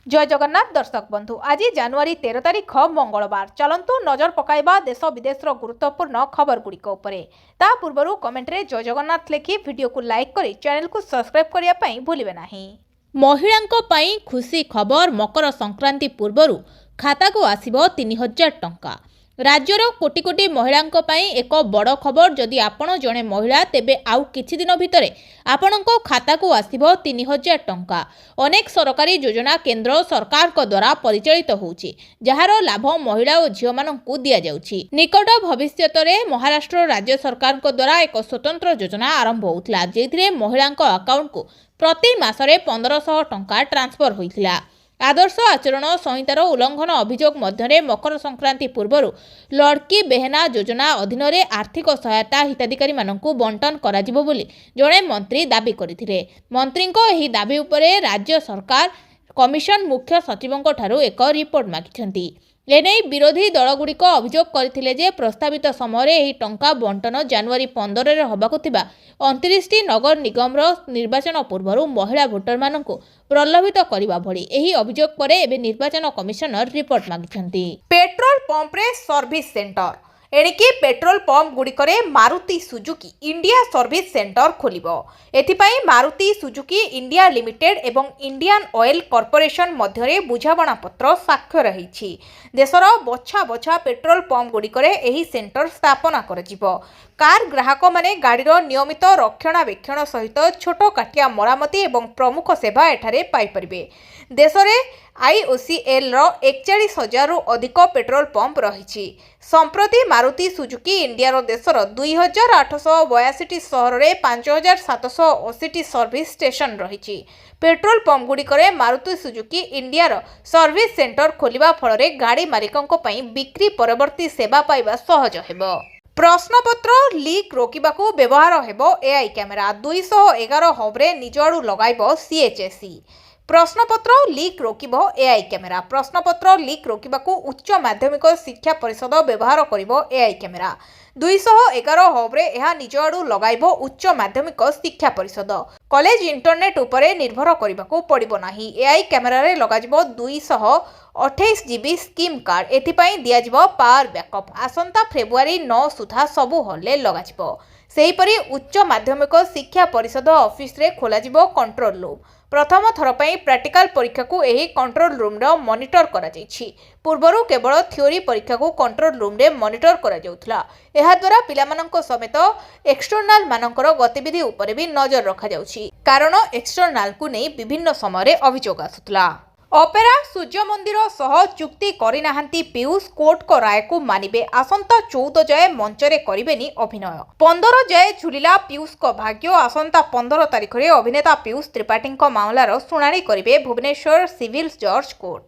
जय जगन्नाथ दर्शक बंधु आज जनवरी 13 तारिख मंगलवार चलतु नजर पकाइबा देश विदेश गुरुत्वपूर्ण खबर गुड़िक ता पूर्व कमेंट रे जय जगन्नाथ लिखि वीडियो को लाइक करी चैनल को सब्सक्राइब करने भूलिबे नहीं। महिलांको पई खुशी खबर मकर संक्रांति पूर्वरु खाता को आसिबो 3000 टंका। राज्यर कोटी कोटी महिलांको पई एक बड़ खबर। जदि आपण जणे महिला तेबे आउ किछि दिन भितरे आपणको खाता को आसिबो 3000 टंका। अनेक सरकारी योजना केंद्र सरकार को द्वारा परिचालित होउछि जहार लाभ महिला और झियो माननकु दिया जाउछि। निकट भविष्यत रे महाराष्ट्र राज्य सरकार को द्वारा एक स्वतंत्र योजना आरंभ होउतला जेथिरे महिलांको अकाउंट को प्रति मासरे 1500 टंका ट्रांसफर होइथिला। आदर्श आचरण संहितार उल्लंघन अभियोग मध्य मकर संक्रांति पूर्व लड़की बेहना योजना अधीन आर्थिक सहायता हिताधिकारी माननकु बंटन कराजिबो बोली जणे मंत्री दाबी करथिले। मंत्रीको एही दाबी उपरे राज्य सरकार कमिशन मुख्य सचिवंको ठारू एक रिपोर्ट मागिछन्ती। एने विरोधी दलगुड़िक अभियोग करथिले जे प्रस्तावित समय एही टंका बंटन जनवरी 15 रे होबाकु थिबा 29टी नगर निगम निर्वाचन पूर्व महिला भोटर माननकु प्रलोभित करबा भली एही अभियोग परे एबे निर्वाचन कमिशनर रिपोर्ट मागिछन्ती। पेट्रोल पंप रे सर्विस सेंटर एणिकी पेट्रोल पंप गुड़िकरे Maruti Suzuki India service centre खोलिबो। एथिपाई मारुति सुजुकी इंडिया लिमिटेड एवं इंडियन ऑयल कॉर्पोरेशन मध्यरे बुझामणा पत्र स्वाक्षर होईछि। देशर बछा बछा पेट्रोल पंप गुड़िकरे एही सेंटर स्थापना करजिबो। कार ग्राहक माने गाड़ीर नियमित रक्षणाबेक्षण सहित छोट काटिया मरामती एवं प्रमुख सेवा एठारे पाई परिबे। देशरे आईओसीएल रो 41,000 रु अधिक पेट्रोल पंप रही। संप्रति मारुति सुजुकी इंडिया देशर 2882 सहर में 5780 सर्विस स्टेशन रही। पेट्रोल पंप गुड़िकरे Maruti Suzuki India service centre खोलिबा फल गाड़ी मालिकों बिक्री परवर्ती सेवा पाइबा सहज हेबो। प्रश्नपत्र लीक रोकिबाकू व्यवहार हेबो एआई कैमेरा। 211 हब्रे निज आड़ू लगाइबो सीएचएसई। प्रश्नपत्र लीक रोकिबो एआई कैमेरा। प्रश्नपत्र लीक रोकिबाकू उच्च माध्यमिक शिक्षा परिषद व्यवहार करिबो एआई कैमेरा। 211 हब्रे एहा निज आड़ू लगाइबो उच्च माध्यमिक शिक्षा परिषद। कॉलेज इंटरनेट उपरे निर्भर करिबाकू पड़िबो नाही। एआई कैमेरा रे लगाजिबो 228 जीबी स्कीम कार्ड। एथिपाई दियाजिबो पावर बैकअप। आसंता फेब्रुआरी 9 सुधा सबु हॉल लगाजिबो। सेहीपरि उच्च माध्यमिक शिक्षा परिषद ऑफिस रे खोलाजिबो कंट्रोल रूम। प्रथम थर पर प्रैक्टिकल परीक्षा को यही कंट्रोल रूम रो मॉनिटर करा जायछि। पूर्वरु केवल थ्योरी परीक्षा को कंट्रोल रूम रे मॉनिटर करा जाउथला। एहा द्वारा पिलामानंको समेत एक्सटर्नल मानकर गतिविधि उपरे भी नजर रखा जाउछि कारण एक्सटर्नल को नहीं विभिन्न समय अभियोग आसुतला। ऑपेरा सूर्य मंदिर सह चुक्ति करिनाहांती पीयूष कोर्ट को राय को मानिबे। आसंता 14 जाए मंचरे करिबेनी अभिनय। 15 जाए झुलिला पीयूष को भाग्य। आसंता 15 तारिख रे अभिनेता पीयूष त्रिपाठी मामलार शुणाणी करिबे भुवनेश्वर सिविल जज कोर्ट।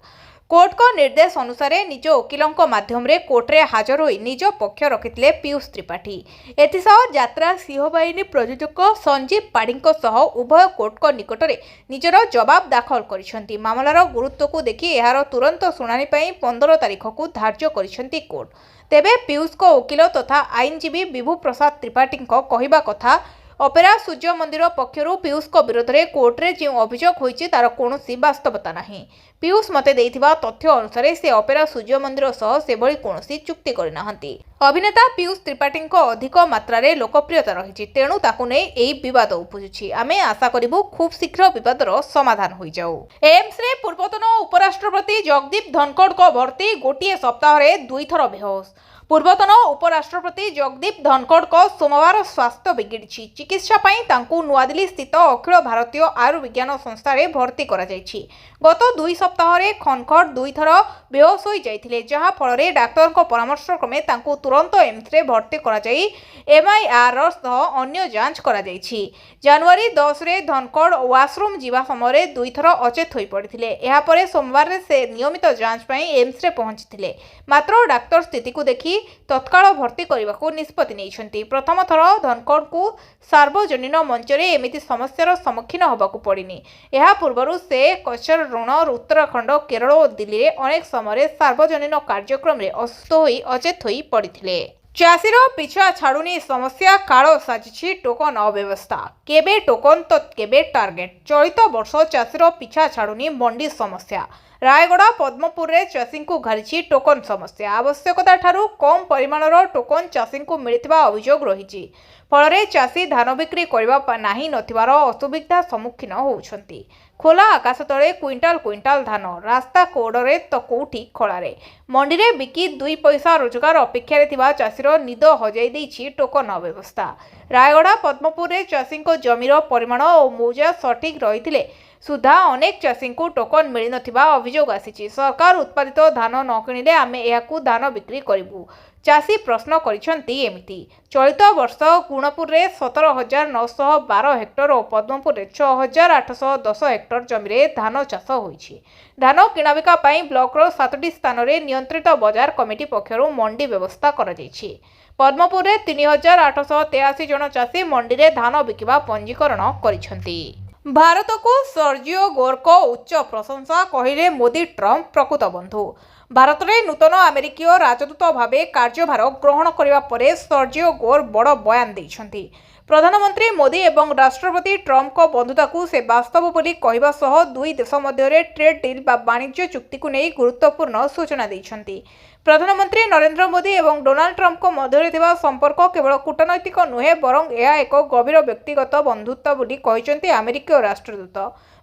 कोर्ट को निर्देश अनुसार निज वकिलों माध्यम रे कोर्ट रे हाजर होई निज पक्ष रखिथिले पीयूष त्रिपाठी। एथिसह यात्रा सिंहबाहिनी प्रयोजक संजीव पाढ़ीको सह उभय कोर्ट को निकट रे निजर जवाब दाखल करिसेंती। मामलार गुरुत्व को देखि एहार तुरंत शुणाणी पई 15 तारिख को धार्य करिसेंती कोर्ट। तेबे पीयूष को वकिल तथा आईनजीवी विभू प्रसाद त्रिपाठी कहिबा कथा ऑपेरा सूर्य मंदिर पक्षरु पीयूष को विरोध में कोर्ट रे जो अभियोग होईछि तार कोनोसी वास्तवता नाही। पीयूष मते देइथिबा तथ्य अनुसार से ऑपेरा सूर्य मंदिर सह सेभଳି कोनोसी चुक्ति करिनाहंती। अभिनेता पीयूष त्रिपाठी अधिक मात्रा रे लोकप्रियता रही तेणु ताकू नै एई विवाद उपजुछि। आमे आशा करिबु खूब शीघ्र विवादर समाधान होई जाऊ। एम्स रे पूर्वतन उपराष्ट्रपति जगदीप धनखड़ को भर्ती गोटिए सप्ताह रे 2 थर बेहोश। पूर्वतन उपराष्ट्रपति जगदीप धनखड़ को सोमवार स्वास्थ्य बिगिड़ी। चिकित्सा पई तांकू नुआदिल्ली स्थित अखिल भारतीय आयुर्विज्ञान संस्था रे भर्ती करा जायछि। गत 2 सप्ताह रे खनखड़ 2 थर बेहोश होई जायथिले जहा फल रे डाक्टर को परामर्श क्रमे तांकू तुरंत एम्स रे भर्ती करा जाई एमआईआर सह अन्य जांच करा जायछि। जनवरी 10 रे धनखड़ वाशरूम जीवा समय 2 थर अचेत होई पड़िथिले। एहा परे सोमवार रे से नियमित जांच पई एम्स रे पहुंचिथिले मात्र डाक्टर स्थिति को देखि तत्काल भर्ती करने निष्पत्ति नहीं। प्रथम थर धनखड़ को सार्वजनीन मंचरे एमिति समस्यार सम्मुखीन होबाकू पड़िनी। एहा पूर्वरु से कचर ऋण उत्तराखंड केरल और दिल्ली रे अनेक समय सार्वजनीन कार्यक्रम रे असुस्थ होई अचेत होई पड़िथिले। ଚାଷୀର ପିଛା ଛାଡୁନି ସମସ୍ୟା କାଳ ସାଜିଛି ଟୋକନ ଅବ୍ୟବସ୍ଥା କେବେ ଟୋକନ ତ କେବେ ଟାର୍ଗେଟ ଚଳିତ ବର୍ଷ ଚାଷୀର ପିଛା ଛାଡୁନି ମଣ୍ଡି ସମସ୍ୟା ରାୟଗଡ଼ା ପଦ୍ମପୁରରେ ଚାଷୀଙ୍କୁ ଘାରିଛି ଟୋକନ ସମସ୍ୟା ଆବଶ୍ୟକତା ଠାରୁ କମ୍ ପରିମାଣର ଟୋକନ ଚାଷୀଙ୍କୁ ମିଳିଥିବା ଅଭିଯୋଗ ରହିଛି ଫଳରେ ଚାଷୀ ଧାନ ବିକ୍ରି କରିବା ନାହିଁ ନଥିବାର ଅସୁବିଧା ସମ୍ମୁଖୀନ ହେଉଛନ୍ତି ଖୋଲା ଆକାଶ ତଳେ କ୍ୱିଣ୍ଟାଲ କ୍ୱିଣ୍ଟାଲ ଧାନ ରାସ୍ତା କୋଡ଼ରେ ତ କୋଉଠି ଖଳାରେ ମଣ୍ଡିରେ ବିକି 2 ପଇସା ରୋଜଗାର ଅପେକ୍ଷାରେ ଥିବା ଚାଷୀର ନିଦ ହଜାଇ ଦେଇଛି ଟୋକନ ଅବ୍ୟବସ୍ଥା ରାୟଗଡ଼ା ପଦ୍ମପୁରରେ ଚାଷୀଙ୍କ ଜମିର ପରିମାଣ ଓ ମୌଜା ସଠିକ୍ ରହିଥିଲେ ସୁଦ୍ଧା ଅନେକ ଚାଷୀଙ୍କୁ ଟୋକନ ମିଳିନଥିବା ଅଭିଯୋଗ ଆସିଛି ସରକାର ଉତ୍ପାଦିତ ଧାନ ନ କିଣିଲେ ଆମେ ଏହାକୁ ଧାନ ବିକ୍ରି କରିବୁ ଚାଷୀ ପ୍ରଶ୍ନ କରିଛନ୍ତି ଏମିତି ଚଳିତ ବର୍ଷ ଗୁଣପୁରରେ 17,912 ହେକ୍ଟର ଓ ପଦ୍ମପୁରରେ 6,810 ହେକ୍ଟର ଜମିରେ ଧାନ ଚାଷ ହୋଇଛି ଧାନ କିଣାବିକା ପାଇଁ ବ୍ଲକର 7ଟି ସ୍ଥାନରେ ନିୟନ୍ତ୍ରିତ ବଜାର କମିଟି ପକ୍ଷରୁ ମଣ୍ଡି ବ୍ୟବସ୍ଥା କରାଯାଇଛି ପଦ୍ମପୁରରେ 3,883 ଜଣ ଚାଷୀ ମଣ୍ଡିରେ ଧାନ ବିକିବା ପଞ୍ଜୀକରଣ କରିଛନ୍ତି ଭାରତକୁ ସର୍ଜିଓ ଗୋରଙ୍କ ଉଚ୍ଚ ପ୍ରଶଂସା କହିଲେ ମୋଦି ଟ୍ରମ୍ପ ପ୍ରକୃତ ବନ୍ଧୁ ଭାରତରେ ନୂତନ ଆମେରିକୀୟ ରାଜଦୂତ ଭାବେ କାର୍ଯ୍ୟଭାର ଗ୍ରହଣ କରିବା ପରେ ସର୍ଜିଓ ଗୋର ବଡ଼ ବୟାନ ଦେଇଛନ୍ତି ପ୍ରଧାନମନ୍ତ୍ରୀ ମୋଦି ଏବଂ ରାଷ୍ଟ୍ରପତି ଟ୍ରମ୍ପଙ୍କ ବନ୍ଧୁତାକୁ ସେ ବାସ୍ତବ ବୋଲି କହିବା ସହ ଦୁଇ ଦେଶ ମଧ୍ୟରେ ଟ୍ରେଡ୍ ଡିଲ୍ ବା ବାଣିଜ୍ୟ ଚୁକ୍ତିକୁ ନେଇ ଗୁରୁତ୍ୱପୂର୍ଣ୍ଣ ସୂଚନା ଦେଇଛନ୍ତି ପ୍ରଧାନମନ୍ତ୍ରୀ ନରେନ୍ଦ୍ର ମୋଦି ଏବଂ ଡୋନାଲ୍ଡ ଟ୍ରମ୍ପଙ୍କ ମଧ୍ୟରେ ଥିବା ସମ୍ପର୍କ କେବଳ କୂଟନୈତିକ ନୁହେଁ ବରଂ ଏହା ଏକ ଗଭୀର ବ୍ୟକ୍ତିଗତ ବନ୍ଧୁତ୍ୱ ବୋଲି କହିଛନ୍ତି ଆମେରିକୀୟ ରାଷ୍ଟ୍ରଦୂତ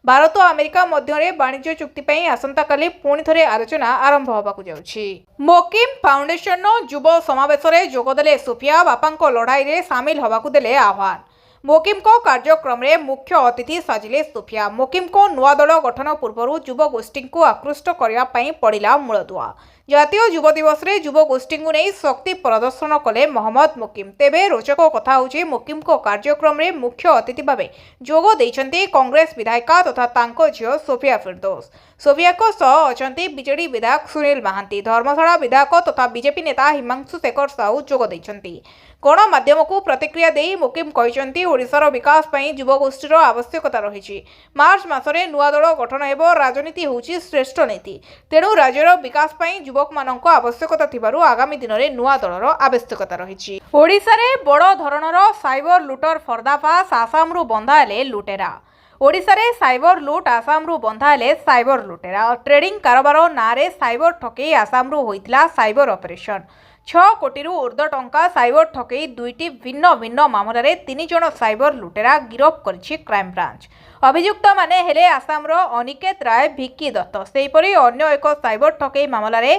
ଭାରତ ଓ ଆମେରିକା ମଧ୍ୟରେ ବାଣିଜ୍ୟ ଚୁକ୍ତି ପାଇଁ ଆସନ୍ତାକାଲି ପୁଣି ଥରେ ଆଲୋଚନା ଆରମ୍ଭ ହେବାକୁ ଯାଉଛି ମୋକିମ୍ ଫାଉଣ୍ଡେସନର ଯୁବ ସମାବେଶରେ ଯୋଗଦେଲେ ସୋଫିଆ ବାପାଙ୍କ ଲଢ଼ାଇରେ ସାମିଲ ହେବାକୁ ଦେଲେ ଆହ୍ୱାନ ମୋକିମ୍ଙ୍କ କାର୍ଯ୍ୟକ୍ରମରେ ମୁଖ୍ୟ ଅତିଥି ସାଜିଲେ ସୋଫିଆ ମୋକିମ୍ଙ୍କ ନୂଆ ଦଳ ଗଠନ ପୂର୍ବରୁ ଯୁବଗୋଷ୍ଠୀଙ୍କୁ ଆକୃଷ୍ଟ କରିବା ପାଇଁ ପଡ଼ିଲା ମୂଳଦୁଆ ଜାତୀୟ ଯୁବ ଦିବସରେ ଯୁବଗୋଷ୍ଠୀଙ୍କୁ ନେଇ ଶକ୍ତି ପ୍ରଦର୍ଶନ କଲେ ମହମ୍ମଦ ମୋକିମ୍ ତେବେ ରୋଚକ କଥା ହେଉଛି ମୋକିମ୍ଙ୍କ କାର୍ଯ୍ୟକ୍ରମରେ ମୁଖ୍ୟ ଅତିଥି ଭାବେ ଯୋଗ ଦେଇଛନ୍ତି କଂଗ୍ରେସ ବିଧାୟିକା ତଥା ତାଙ୍କ ଝିଅ ସୋଫିଆ ଫିରଦୌସ ସୋଫିଆଙ୍କ ସହ ଅଛନ୍ତି ବିଜେଡି ବିଧାୟକ ସୁନୀଲ ମହାନ୍ତି ଧର୍ମଶାଳା ବିଧାୟକ ତଥା ବିଜେପି ନେତା ହିମାଂଶୁ ଶେଖର ସାହୁ ଯୋଗ ଦେଇଛନ୍ତି ଗଣମାଧ୍ୟମକୁ ପ୍ରତିକ୍ରିୟା ଦେଇ ମୋକିମ୍ କହିଛନ୍ତି ଓଡ଼ିଶାର ବିକାଶ ପାଇଁ ଯୁବଗୋଷ୍ଠୀର ଆବଶ୍ୟକତା ରହିଛି ମାର୍ଚ୍ଚ ମାସରେ ନୂଆ ଦଳ ଗଠନ ହେବ ରାଜନୀତି ହେଉଛି ଶ୍ରେଷ୍ଠ ନୀତି ତେଣୁ ରାଜ୍ୟର ବିକାଶ ପାଇଁ ଯୁବକମାନଙ୍କ ଆବଶ୍ୟକତା ଥିବାରୁ ଆଗାମୀ ଦିନରେ ନୂଆ ଦଳର ଆବଶ୍ୟକତା ରହିଛି ଓଡ଼ିଶାରେ ବଡ଼ ଧରଣର ସାଇବର ଲୁଟର ପର୍ଦ୍ଦାଫାଶ ଆସାମରୁ ବନ୍ଧା ହେଲେ ଲୁଟେରା ଓଡ଼ିଶାରେ ସାଇବର ଲୁଟ୍ ଆସାମରୁ ବନ୍ଧା ହେଲେ ସାଇବର ଲୁଟେରା ଟ୍ରେଡିଂ କାରବାର ନାଁରେ ସାଇବର ଠକେଇ ଆସାମରୁ ହୋଇଥିଲା ସାଇବର ଅପରେସନ 6 କୋଟିରୁ ଊର୍ଦ୍ଧ୍ୱ ଟଙ୍କା ସାଇବର ଠକେଇ 2ଟି ଭିନ୍ନ ଭିନ୍ନ ମାମଲାରେ 3 ଜଣ ସାଇବର ଲୁଟେରା ଗିରଫ କରିଛି କ୍ରାଇମବ୍ରାଞ୍ଚ ଅଭିଯୁକ୍ତମାନେ ହେଲେ ଆସାମର ଅନିକେତ ରାୟ ଭିକି ଦତ୍ତ ସେହିପରି ଅନ୍ୟ ଏକ ସାଇବର ଠକେଇ ମାମଲାରେ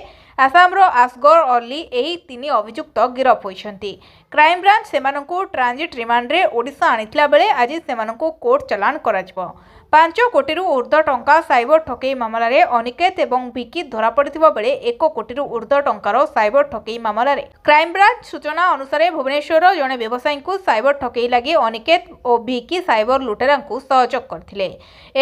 ଆସାମର ଆସଗର ଅଲି ଏହି 3 ଅଭିଯୁକ୍ତ ଗିରଫ ହୋଇଛନ୍ତି କ୍ରାଇମବ୍ରାଞ୍ଚ ସେମାନଙ୍କୁ ଟ୍ରାନଜିଟ୍ ରିମାଣ୍ଡରେ ଓଡ଼ିଶା ଆଣିଥିଲା ବେଳେ ଆଜି ସେମାନଙ୍କୁ କୋର୍ଟ ଚାଲାଣ କରାଯିବ 5 କୋଟିରୁ ଊର୍ଦ୍ଧ୍ୱ ଟଙ୍କା ସାଇବର ଠକେଇ ମାମଲାରେ ଅନିକେତ ଏବଂ ଭିକି ଧରାପଡ଼ିଥିବା ବେଳେ 1 କୋଟିରୁ ଊର୍ଦ୍ଧ୍ୱ ଟଙ୍କାର ସାଇବର ଠକେଇ ମାମଲାରେ କ୍ରାଇମବ୍ରାଞ୍ଚ ସୂଚନା ଅନୁସାରେ ଭୁବନେଶ୍ୱରର ଜଣେ ବ୍ୟବସାୟୀଙ୍କୁ ସାଇବର ଠକେଇ ଲାଗି ଅନିକେତ ଓ ଭିକି ସାଇବର ଲୁଟେରାଙ୍କୁ ସହଯୋଗ କରିଥିଲେ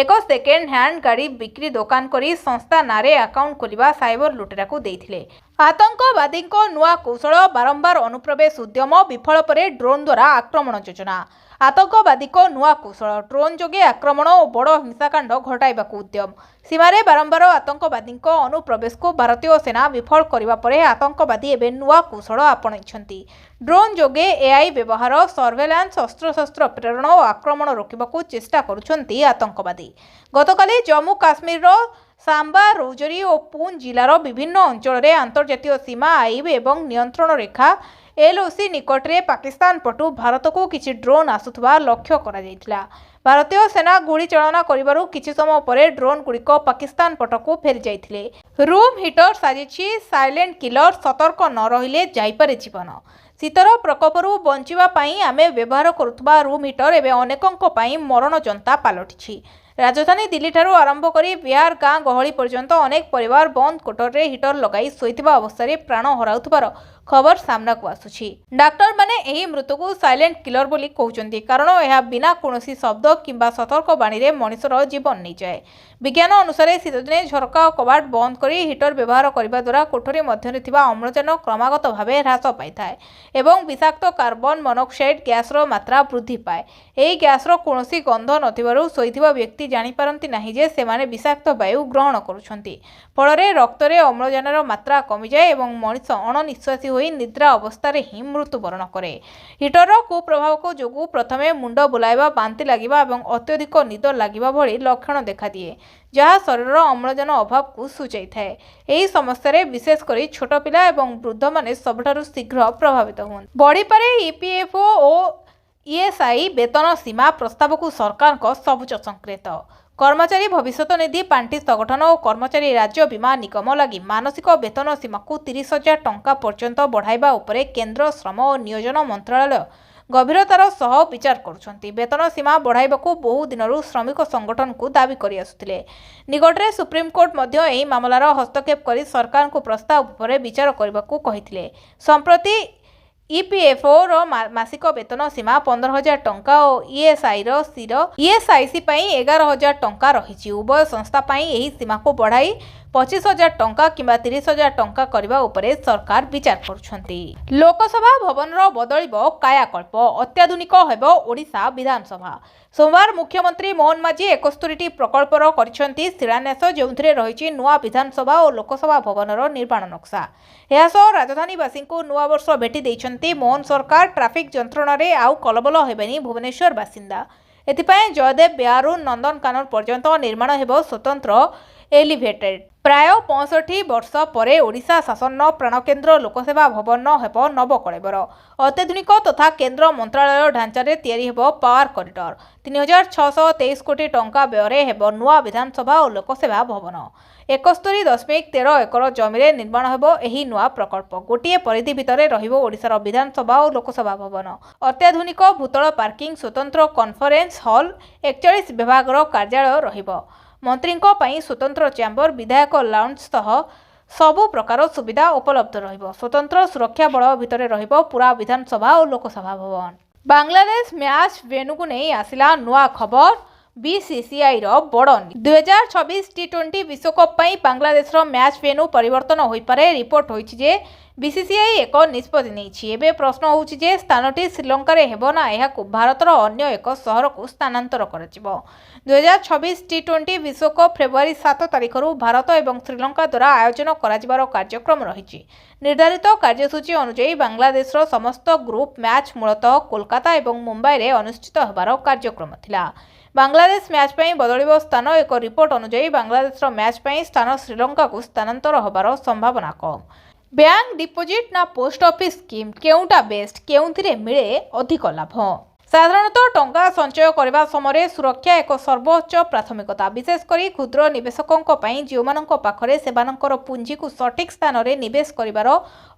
ଏକ ସେକେଣ୍ଡ ହ୍ୟାଣ୍ଡ ଗାଡ଼ି ବିକ୍ରି ଦୋକାନ କରି ସଂସ୍ଥା ନାଁରେ ଆକାଉଣ୍ଟ ଖୋଲିବା ସାଇବର ଲୁଟେରାକୁ ଦେଇଥିଲେ ଆତଙ୍କବାଦୀଙ୍କ ନୂଆ କୌଶଳ ବାରମ୍ବାର ଅନୁପ୍ରବେଶ ଉଦ୍ୟମ ବିଫଳ ପରେ ଡ୍ରୋନ୍ ଦ୍ୱାରା ଆକ୍ରମଣ ଯୋଜନା ଆତଙ୍କବାଦୀଙ୍କ ନୂଆ କୌଶଳ ଡ୍ରୋନ୍ ଯୋଗେ ଆକ୍ରମଣ ଓ ବଡ଼ ହିଂସାକାଣ୍ଡ ଘଟାଇବାକୁ ଉଦ୍ୟମ ସୀମାରେ ବାରମ୍ବାର ଆତଙ୍କବାଦୀଙ୍କ ଅନୁପ୍ରବେଶକୁ ଭାରତୀୟ ସେନା ବିଫଳ କରିବା ପରେ ଆତଙ୍କବାଦୀ ଏବେ ନୂଆ କୌଶଳ ଆପଣେଇଛନ୍ତି ଡ୍ରୋନ୍ ଯୋଗେ ଏଆଇ ବ୍ୟବହାର ସର୍ଭେଲାନ୍ସ ଅସ୍ତ୍ରଶସ୍ତ୍ର ପ୍ରେରଣ ଓ ଆକ୍ରମଣ ରୋକିବାକୁ ଚେଷ୍ଟା କରୁଛନ୍ତି ଆତଙ୍କବାଦୀ ଗତକାଲି ଜମ୍ମୁ କାଶ୍ମୀରର ସାମ୍ବା ରୌଜରୀ ଓ ପୁଞ୍ଚ ଜିଲ୍ଲାର ବିଭିନ୍ନ ଅଞ୍ଚଳରେ ଆନ୍ତର୍ଜାତୀୟ ସୀମା ଆଇବ ଏବଂ ନିୟନ୍ତ୍ରଣ ରେଖା ଏଲ୍ଓସି ନିକଟରେ ପାକିସ୍ତାନ ପଟୁ ଭାରତକୁ କିଛି ଡ୍ରୋନ୍ ଆସୁଥିବା ଲକ୍ଷ୍ୟ କରାଯାଇଥିଲା ଭାରତୀୟ ସେନା ଗୁଳି ଚାଳନା କରିବାରୁ କିଛି ସମୟ ପରେ ଡ୍ରୋନ୍ଗୁଡ଼ିକ ପାକିସ୍ତାନ ପଟକୁ ଫେରିଯାଇଥିଲେ ରୁମ୍ ହିଟର ସାଜିଛି ସାଇଲେଣ୍ଟ କିଲର ସତର୍କ ନ ରହିଲେ ଯାଇପାରେ ଜୀବନ ଶୀତର ପ୍ରକୋପରୁ ବଞ୍ଚିବା ପାଇଁ ଆମେ ବ୍ୟବହାର କରୁଥିବା ରୁମ୍ ହିଟର ଏବେ ଅନେକଙ୍କ ପାଇଁ ମରଣ ଯନ୍ତା ପାଲଟିଛି ରାଜଧାନୀ ଦିଲ୍ଲୀଠାରୁ ଆରମ୍ଭ କରି ବିହାର ଗାଁ ଗହଳି ପର୍ଯ୍ୟନ୍ତ ଅନେକ ପରିବାର ବନ୍ଦ କୋଠରରେ ହିଟର ଲଗାଇ ଶୋଇଥିବା ଅବସ୍ଥାରେ ପ୍ରାଣ ହରାଉଥିବାର ଖବର ସାମ୍ନାକୁ ଆସୁଛି ଡାକ୍ତରମାନେ ଏହି ମୃତ୍ୟୁକୁ ସାଇଲେଣ୍ଟ କିଲର ବୋଲି କହୁଛନ୍ତି କାରଣ ଏହା ବିନା କୌଣସି ଶବ୍ଦ କିମ୍ବା ସତର୍କ ବାଣୀରେ ମଣିଷର ଜୀବନ ନେଇଯାଏ ବିଜ୍ଞାନ ଅନୁସାରେ ଶୀତଦିନେ ଝରକା ଓ କବାଟ ବନ୍ଦ କରି ହିଟର ବ୍ୟବହାର କରିବା ଦ୍ୱାରା କୋଠରୀ ମଧ୍ୟରେ ଥିବା ଅମ୍ଳଜାନ କ୍ରମାଗତ ଭାବେ ହ୍ରାସ ପାଇଥାଏ ଏବଂ ବିଷାକ୍ତ କାର୍ବନ ମନୋକ୍ସାଇଡ୍ ଗ୍ୟାସ୍ର ମାତ୍ରା ବୃଦ୍ଧି ପାଏ ଏହି ଗ୍ୟାସ୍ର କୌଣସି ଗନ୍ଧ ନଥିବାରୁ ଶୋଇଥିବା ବ୍ୟକ୍ତି ଜାଣିପାରନ୍ତି ନାହିଁ ଯେ ସେମାନେ ବିଷାକ୍ତ ବାୟୁ ଗ୍ରହଣ କରୁଛନ୍ତି ଫଳରେ ରକ୍ତରେ ଅମ୍ଳଜାନର ମାତ୍ରା କମିଯାଏ ଏବଂ ମଣିଷ ଅଣନିଶ୍ୱାସୀ ହୋଇ ନିଦ୍ରା ଅବସ୍ଥାରେ ହିଁ ମୃତ୍ୟୁବରଣ କରେ। ହିଟରର କୁପ୍ରଭାବ ଯୋଗୁଁ ପ୍ରଥମେ ମୁଣ୍ଡ ବୁଲାଇବା, ବାନ୍ତି ଲାଗିବା ଏବଂ ଅତ୍ୟଧିକ ନିଦ ଲାଗିବା ଭଳି ଲକ୍ଷଣ ଦେଖାଦିଏ, ଯାହା ଶରୀରର ଅମ୍ଳଜାନ ଅଭାବକୁ ସୂଚାଇଥାଏ। ଏହି ସମସ୍ୟାରେ ବିଶେଷ କରି ଛୋଟ ପିଲା ଏବଂ ବୃଦ୍ଧମାନେ ସବୁଠାରୁ ଶୀଘ୍ର ପ୍ରଭାବିତ ହୁଅନ୍ତି। ବଢ଼ିପାରେ ଇପିଏଫ୍ଓ ଓ ଇଏସ୍ଆଇ ବେତନ ସୀମା ପ୍ରସ୍ତାବକୁ ସରକାରଙ୍କ ସବୁଜ ସଂକେତ। କର୍ମଚାରୀ ଭବିଷ୍ୟତ ନିଧି ପାଣ୍ଠି ସଂଗଠନ ଓ କର୍ମଚାରୀ ରାଜ୍ୟ ବୀମା ନିଗମ ଲାଗି ମାନସିକ ବେତନ ସୀମାକୁ 30,000 ଟଙ୍କା ପର୍ଯ୍ୟନ୍ତ ବଢ଼ାଇବା ଉପରେ କେନ୍ଦ୍ର ଶ୍ରମ ଓ ନିୟୋଜନ ମନ୍ତ୍ରଣାଳୟ ଗଭୀରତାର ସହ ବିଚାର କରୁଛନ୍ତି। ବେତନ ସୀମା ବଢ଼ାଇବାକୁ ବହୁ ଦିନରୁ ଶ୍ରମିକ ସଂଗଠନକୁ ଦାବି କରିଆସୁଥିଲେ। ନିକଟରେ ସୁପ୍ରିମକୋର୍ଟ ମଧ୍ୟ ଏହି ମାମଲାର ହସ୍ତକ୍ଷେପ କରି ସରକାରଙ୍କୁ ପ୍ରସ୍ତାବ ଉପରେ ବିଚାର କରିବାକୁ କହିଥିଲେ। ସମ୍ପ୍ରତି ଇପିଏଫ୍ଓର ମାସିକ ବେତନ ସୀମା 15,000 ଟଙ୍କା ଓ ଇଏସ୍ଆଇସି ପାଇଁ 11,000 ଟଙ୍କା ରହିଛି। ଉଭୟ ସଂସ୍ଥା ପାଇଁ ଏହି ସୀମାକୁ ବଢ଼ାଇ 25,000 ଟଙ୍କା କିମ୍ବା 30,000 ଟଙ୍କା କରିବା ଉପରେ ସରକାର ବିଚାର କରୁଛନ୍ତି। ଲୋକସଭା ଭବନର ବଦଳିବ କାୟାକଳ୍ପ, ଅତ୍ୟାଧୁନିକ ହେବ ଓଡ଼ିଶା ବିଧାନସଭା। ସୋମବାର ମୁଖ୍ୟମନ୍ତ୍ରୀ ମୋହନ ମାଝୀ 71ଟି ପ୍ରକଳ୍ପର କରିଛନ୍ତି ଶିଳାନ୍ୟାସ, ଯେଉଁଥିରେ ରହିଛି ନୂଆ ବିଧାନସଭା ଓ ଲୋକସଭା ଭବନର ନିର୍ମାଣ ନକ୍ସା। ଏହାସହ ରାଜଧାନୀବାସୀଙ୍କୁ ନୂଆବର୍ଷ ଭେଟି ଦେଇଛନ୍ତି ମୋହନ ସରକାର। ଟ୍ରାଫିକ୍ ଯନ୍ତ୍ରଣାରେ ଆଉ କଲବଲ ହେବେନି ଭୁବନେଶ୍ୱର ବାସିନ୍ଦା। ଏଥିପାଇଁ ଜୟଦେବ ବିହାରରୁ ନନ୍ଦନକାନନ ପର୍ଯ୍ୟନ୍ତ ନିର୍ମାଣ ହେବ ସ୍ୱତନ୍ତ୍ର ଏଲିଭେଟେଡ୍। ପ୍ରାୟ 65 ବର୍ଷ ପରେ ଓଡ଼ିଶା ଶାସନର ପ୍ରାଣକେନ୍ଦ୍ର ଲୋକସେବା ଭବନ ହେବ ନବକଳେବର। ଅତ୍ୟାଧୁନିକ ତଥା କେନ୍ଦ୍ର ମନ୍ତ୍ରଣାଳୟ ଢାଞ୍ଚାରେ ତିଆରି ହେବ ପାୱାର କରିଡର। 3,623 କୋଟି ଟଙ୍କା ବ୍ୟୟରେ ହେବ ନୂଆ ବିଧାନସଭା ଓ ଲୋକସେବା ଭବନ। 71.13 ଏକର ଜମିରେ ନିର୍ମାଣ ହେବ ଏହି ନୂଆ ପ୍ରକଳ୍ପ। ଗୋଟିଏ ପରିଧି ଭିତରେ ରହିବ ଓଡ଼ିଶାର ବିଧାନସଭା ଓ ଲୋକସଭା ଭବନ। ଅତ୍ୟାଧୁନିକ ଭୂତଳ ପାର୍କିଂ, ସ୍ୱତନ୍ତ୍ର କନଫରେନ୍ସ ହଲ୍, 41 ବିଭାଗର କାର୍ଯ୍ୟାଳୟ ରହିବ। ମନ୍ତ୍ରୀଙ୍କ ପାଇଁ ସ୍ୱତନ୍ତ୍ର ଚ୍ୟାମ୍ବର, ବିଧାୟକ ଲାଉଞ୍ଜ ସହ ସବୁ ପ୍ରକାର ସୁବିଧା ଉପଲବ୍ଧ ରହିବ। ସ୍ୱତନ୍ତ୍ର ସୁରକ୍ଷା ବଳ ଭିତରେ ରହିବ ପୁରା ବିଧାନସଭା ଓ ଲୋକସଭା ଭବନ। ବାଂଲାଦେଶ ମ୍ୟାଚ୍ ଭେନ୍ୟୁକୁ ନେଇ ଆସିଲା ନୂଆ ଖବର। ବିସିସିଆଇର ବଡ଼ 2026 ଟି20 ବିଶ୍ୱକପ୍ ପାଇଁ ବାଂଲାଦେଶର ମ୍ୟାଚ୍ ଭେନ୍ୟୁ ପରିବର୍ତ୍ତନ ହୋଇପାରେ। ରିପୋର୍ଟ ହୋଇଛି ଯେ ବିସିସିଆଇ ଏକ ନିଷ୍ପତ୍ତି ନେଇଛି। ଏବେ ପ୍ରଶ୍ନ ହେଉଛି ଯେ ସ୍ଥାନଟି ଶ୍ରୀଲଙ୍କାରେ ହେବ ନା ଏହାକୁ ଭାରତର ଅନ୍ୟ ଏକ ସହରକୁ ସ୍ଥାନାନ୍ତର କରାଯିବ। 2026 ଟି20 ବିଶ୍ୱକପ୍ ଫେବୃଆରୀ 7 ତାରିଖରୁ ଭାରତ ଏବଂ ଶ୍ରୀଲଙ୍କା ଦ୍ୱାରା ଆୟୋଜନ କରାଯିବାର କାର୍ଯ୍ୟକ୍ରମ ରହିଛି। ନିର୍ଦ୍ଧାରିତ କାର୍ଯ୍ୟସୂଚୀ ଅନୁଯାୟୀ ବାଂଲାଦେଶର ସମସ୍ତ ଗ୍ରୁପ୍ ମ୍ୟାଚ୍ ମୂଳତଃ କୋଲକାତା ଏବଂ ମୁମ୍ବାଇରେ ଅନୁଷ୍ଠିତ ହେବାର କାର୍ଯ୍ୟକ୍ରମ ଥିଲା। ବାଂଲାଦେଶ ମ୍ୟାଚ୍ ପାଇଁ ବଦଳିବ ସ୍ଥାନ। ଏକ ରିପୋର୍ଟ ଅନୁଯାୟୀ ବାଂଲାଦେଶର ମ୍ୟାଚ୍ ପାଇଁ ସ୍ଥାନ ଶ୍ରୀଲଙ୍କାକୁ ସ୍ଥାନାନ୍ତର ହେବାର ସମ୍ଭାବନା କମ୍। ବ୍ୟାଙ୍କ ଡିପୋଜିଟ୍ ନା ପୋଷ୍ଟ ଅଫିସ୍ ସ୍କିମ୍, କେଉଁଟା ବେଷ୍ଟ? କେଉଁଥିରେ ମିଳେ ଅଧିକ ଲାଭ? ସାଧାରଣତଃ ଟଙ୍କା ସଞ୍ଚୟ କରିବା ସମୟରେ ସୁରକ୍ଷା ଏକ ସର୍ବୋଚ୍ଚ ପ୍ରାଥମିକତା, ବିଶେଷ କରି କ୍ଷୁଦ୍ର ନିବେଶକଙ୍କ ପାଇଁ, ଯେଉଁମାନଙ୍କ ପାଖରେ ସେମାନଙ୍କର ପୁଞ୍ଜିକୁ ସଠିକ୍ ସ୍ଥାନରେ ନିବେଶ କରିବାର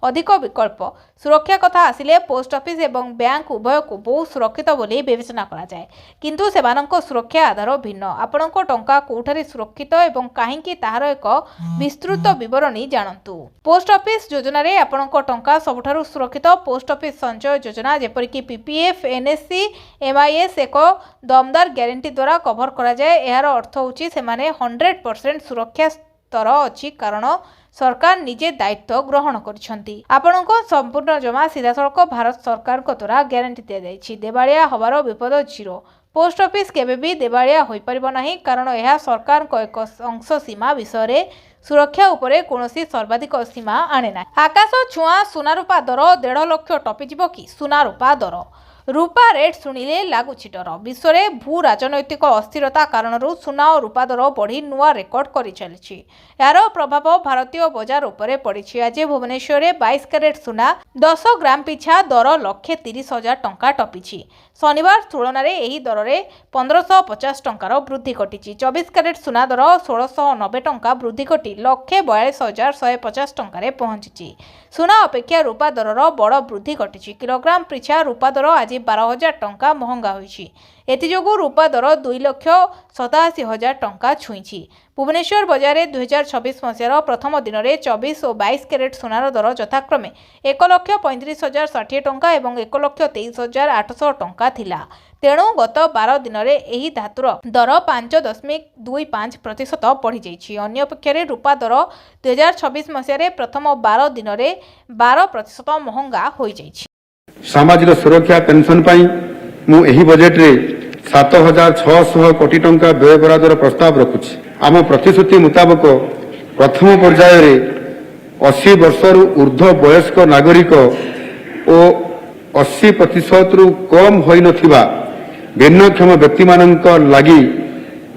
ଅଧିକ ବିକଳ୍ପ। ସୁରକ୍ଷା କଥା ଆସିଲେ ପୋଷ୍ଟ ଅଫିସ୍ ଏବଂ ବ୍ୟାଙ୍କ ଉଭୟକୁ ବହୁ ସୁରକ୍ଷିତ ବୋଲି ବିବେଚନା କରାଯାଏ, କିନ୍ତୁ ସେମାନଙ୍କ ସୁରକ୍ଷା ଆଧାର ଭିନ୍ନ। ଆପଣଙ୍କ ଟଙ୍କା କେଉଁଠାରେ ସୁରକ୍ଷିତ ଏବଂ କାହିଁକି ତାହାର ଏକ ବିସ୍ତୃତ ବିବରଣୀ ଜାଣନ୍ତୁ। ପୋଷ୍ଟ ଅଫିସ୍ ଯୋଜନାରେ ଆପଣଙ୍କ ଟଙ୍କା ସବୁଠାରୁ ସୁରକ୍ଷିତ। ପୋଷ୍ଟ ଅଫିସ୍ ସଞ୍ଚୟ ଯୋଜନା, ଯେପରିକି ପିପିଏଫ୍, ଏନ୍ଏସ୍ସି, MIS ଏକ ଦମଦାର ଗ୍ୟାରେଣ୍ଟି ଦ୍ୱାରା କଭର କରାଯାଏ। ଏହାର ଅର୍ଥ ହେଉଛି ସେମାନେ 100% ସୁରକ୍ଷା ସ୍ତର ଅଛି, କାରଣ ସରକାର ନିଜେ ଦାୟିତ୍ୱ ଗ୍ରହଣ କରିଛନ୍ତି। ଆପଣଙ୍କ ସମ୍ପୂର୍ଣ୍ଣ ଜମା ସିଧାସଳଖ ଭାରତ ସରକାରଙ୍କ ଦ୍ୱାରା ଗ୍ୟାରେଣ୍ଟି ଦିଆଯାଇଛି। ଦେବାଳିଆ ହେବାର ବିପଦ 0। ପୋଷ୍ଟ ଅଫିସ୍ କେବେ ବି ଦେବାଳିଆ ହୋଇପାରିବ ନାହିଁ, କାରଣ ଏହା ସରକାରଙ୍କ ଏକ ଅଂଶ ସୀମା ବିଷୟରେ ସୁରକ୍ଷା ଉପରେ କୌଣସି ସର୍ବାଧିକ ସୀମା ଆଣେ ନାହିଁ। ଆକାଶ ଛୁଆଁ ସୁନାରୂପା ଦର 1.5 ଲକ୍ଷ ଟପିଯିବ କି? ସୁନାରୂପା ଦର, ରୂପା ରେଟ୍ ଶୁଣିଲେ ଲାଗୁଛି ଡର। ବିଶ୍ୱରେ ଭୂ ରାଜନୈତିକ ଅସ୍ଥିରତା କାରଣରୁ ସୁନା ଓ ରୂପା ଦର ବଢ଼ି ନୂଆ ରେକର୍ଡ କରିଚାଲିଛି। ଏହାର ପ୍ରଭାବ ଭାରତୀୟ ବଜାର ଉପରେ ପଡ଼ିଛି। ଆଜି ଭୁବନେଶ୍ୱରରେ 22 କ୍ୟାରେଟ୍ ସୁନା 10 ଗ୍ରାମ ପିଛା ଦର 1,30,000 ଟଙ୍କା ଟପିଛି। ଶନିବାର ତୁଳନାରେ ଏହି ଦରରେ 1,550 ଟଙ୍କାର ବୃଦ୍ଧି ଘଟିଛି। 24 କ୍ୟାରେଟ୍ ସୁନା ଦର 1,690 ଟଙ୍କା ବୃଦ୍ଧି ଘଟି 1,42,150 ଟଙ୍କାରେ ପହଞ୍ଚିଛି। ସୁନା ଅପେକ୍ଷା ରୂପା ଦରର ବଡ଼ ବୃଦ୍ଧି ଘଟିଛି। କିଲୋଗ୍ରାମ ପିଛା ରୂପା ଦର ଆଜି 12,000 ଟଙ୍କା ମହଙ୍ଗା ହୋଇଛି। ଏଥିଯୋଗୁଁ ରୂପା ଦର 2,87,000 ଟଙ୍କା ଛୁଇଁଛି। ଭୁବନେଶ୍ୱର ବଜାରରେ 2026 ମସିହାର ପ୍ରଥମ ଦିନରେ 24 ଓ 22 କ୍ୟାରେଟ୍ ସୁନାର ଦର ଯଥାକ୍ରମେ 1,35,060 ଟଙ୍କା ଏବଂ 1,23,800 ଟଙ୍କା ଥିଲା। ତେଣୁ ଗତ 12 ଦିନରେ ଏହି ଧାତୁର ଦର 5.25% ବଢ଼ିଯାଇଛି। ଅନ୍ୟପକ୍ଷରେ ରୂପା ଦର 2026 ମସିହାରେ ପ୍ରଥମ 12 ଦିନରେ 12% ମହଙ୍ଗା ହୋଇଯାଇଛି। ସାମାଜିକ ସୁରକ୍ଷା ପେନସନ ପାଇଁ ମୁଁ ଏହି ବଜେଟରେ 7,600 କୋଟି ଟଙ୍କା ବ୍ୟୟ ବରାଦର ପ୍ରସ୍ତାବ ରଖୁଛି। ଆମ ପ୍ରତିଶ୍ରୁତି ମୁତାବକ ପ୍ରଥମ ପର୍ଯ୍ୟାୟରେ 80 ବର୍ଷରୁ ଉର୍ଦ୍ଧ୍ୱ ବୟସ୍କ ନାଗରିକ ଓ 80% କମ୍ ହୋଇନଥିବା ଭିନ୍ନକ୍ଷମ ବ୍ୟକ୍ତିମାନଙ୍କ ଲାଗି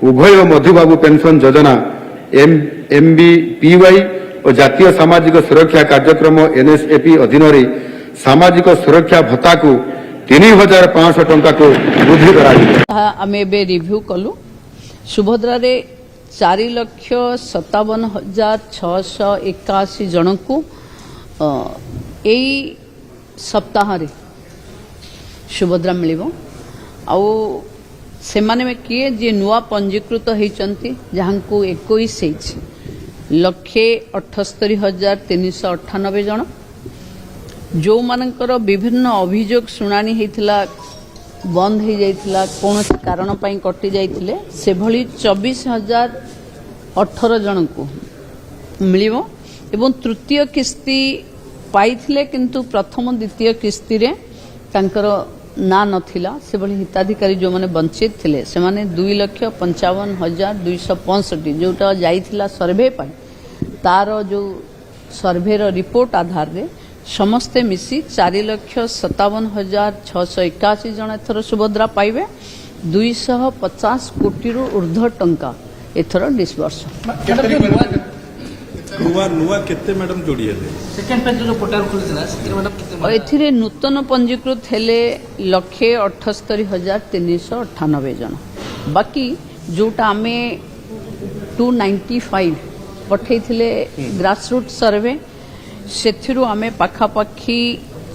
ଉଭୟ ମଧୁବାବୁ ପେନସନ ଯୋଜନା MBPY ଓ ଜାତୀୟ ସାମାଜିକ ସୁରକ୍ଷା କାର୍ଯ୍ୟକ୍ରମ NSAP ଅଧୀନରେ ସାମାଜିକ ସୁରକ୍ଷା ଭତ୍ତାକୁ 3,500 ଟଙ୍କାକୁ ବୃଦ୍ଧି କରାଯିବ। ଆମେ ଏବେ ରିଭ୍ୟୁ କଲୁ ସୁଭଦ୍ରାରେ 4,57,681 ଜଣଙ୍କୁ ଏଇ ସପ୍ତାହରେ ସୁଭଦ୍ରା ମିଳିବ। ଆଉ ସେମାନେ କିଏ ଯିଏ ନୂଆ ପଞ୍ଜୀକୃତ ହେଇଛନ୍ତି ଯାହାଙ୍କୁ 21 ହେଇଛି 1,78,398 ଜଣ। ଯେଉଁମାନଙ୍କର ବିଭିନ୍ନ ଅଭିଯୋଗ ଶୁଣାଣି ହେଇଥିଲା ବନ୍ଦ ହେଇଯାଇଥିଲା କୌଣସି କାରଣ ପାଇଁ କଟି ଯାଇଥିଲେ ସେଭଳି 24,018 ଜଣଙ୍କୁ ମିଳିବ ଏବଂ ତୃତୀୟ କିସ୍ତି ପାଇଥିଲେ କିନ୍ତୁ ପ୍ରଥମ ଦ୍ୱିତୀୟ କିସ୍ତିରେ ତାଙ୍କର ନାଁ ନଥିଲା ସେଭଳି ହିତାଧିକାରୀ ଯେଉଁମାନେ ବଞ୍ଚିତ ଥିଲେ ସେମାନେ 2,55,265 ଯେଉଁଟା ଯାଇଥିଲା ସର୍ଭେ ପାଇଁ ତାର ଯେଉଁ ସର୍ଭେର ରିପୋର୍ଟ ଆଧାରରେ ସମସ୍ତେ ମିଶି 4,57,681 ଜଣ ଏଥର ସୁଭଦ୍ରା ପାଇବେ। 250 କୋଟିରୁ ଉର୍ଦ୍ଧ୍ୱ ଟଙ୍କା ଏଥର ଡିସବର୍ସ। ଏଥିରେ ନୂତନ ପଞ୍ଜୀକୃତ ହେଲେ 1,78,398 ଜଣ। ବାକି ଯୋଉଟା ଆମେ 295 ପଠେଇଥିଲେ ଗ୍ରାସରୁଟ୍ ସର୍ଭେ ସେଥିରୁ ଆମେ ପାଖାପାଖି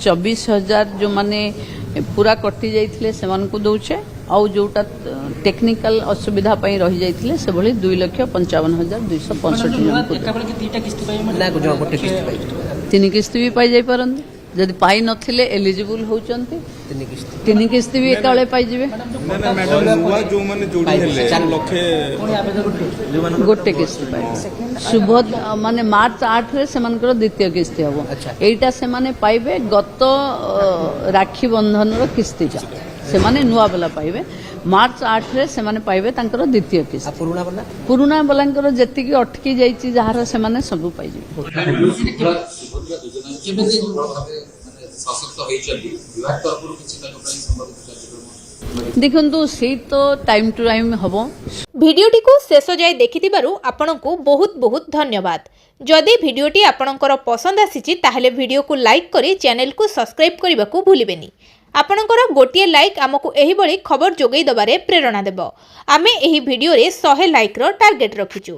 24,000 ଯେଉଁମାନେ ପୁରା କଟି ଯାଇଥିଲେ ସେମାନଙ୍କୁ ଦଉଛେ ଆଉ ଯୋଉଟା ଟେକ୍ନିକାଲ ଅସୁବିଧା ପାଇଁ ରହିଯାଇଥିଲେ ସେଭଳି 2,55,265 ଜଣଙ୍କୁ 3 କିସ୍ତି ବି ପାଇଯାଇପାରନ୍ତି। ଯଦି ପାଇ ନଥିଲେ ଏଲିଜିବୁଲ ହେଉଛନ୍ତି 3 କିସ୍ତି ବି ଏକାବେଳେ ପାଇଯିବେ। ଗୋଟେ କିସ୍ତି ପାଇବେ ସୁଭଦ୍ରା ମାନେ ମାର୍ଚ୍ଚ 8ରେ ସେମାନଙ୍କର ଦ୍ୱିତୀୟ କିସ୍ତି ହବ। ଏଇଟା ସେମାନେ ପାଇବେ ଗତ ରାକ୍ଷୀ ବନ୍ଧନର କିସ୍ତିଟା ସେମାନେ ନୂଆ ବାଲା ପାଇବେ। ମାର୍ଚ୍ଚ 8ରେ ସେମାନେ ପାଇବେ ତାଙ୍କର ଦ୍ୱିତୀୟ କିସ୍ତି। ପୁରୁଣା ବାଲାଙ୍କର ଯେତିକି ଅଟକି ଯାଇଛି ଯାହାର ସେମାନେ ସବୁ ପାଇଯିବେ। ଦେଖନ୍ତୁ ସେଇ ତ ଟାଇମ୍ ଟୁ ଟାଇମ୍ ହବ। ভিডিওটিକୁ ଶେଷ ଯାଏ ଦେଖିଥିବାରୁ ଆପଣଙ୍କୁ ବହୁତ ବହୁତ ଧନ୍ୟବାଦ। ଯଦି ଭିଡ଼ିଓଟି ଆପଣଙ୍କର ପସନ୍ଦ ଆସିଛି ତାହେଲେ ଭିଡ଼ିଓକୁ ଲାଇକ୍ କରି ଚ୍ୟାନେଲକୁ ସବସ୍କ୍ରାଇବ୍ କରିବାକୁ ଭୁଲିବେନି। ଆପଣଙ୍କର ଗୋଟିଏ ଲାଇକ୍ ଆମକୁ ଏହିଭଳି ଖବର ଯୋଗାଇ ଦେବାରେ ପ୍ରେରଣା ଦେବ। ଆମେ ଏହି ଭିଡ଼ିଓରେ 100 ଲାଇକ୍ର ଟାର୍ଗେଟ୍ ରଖିଛୁ।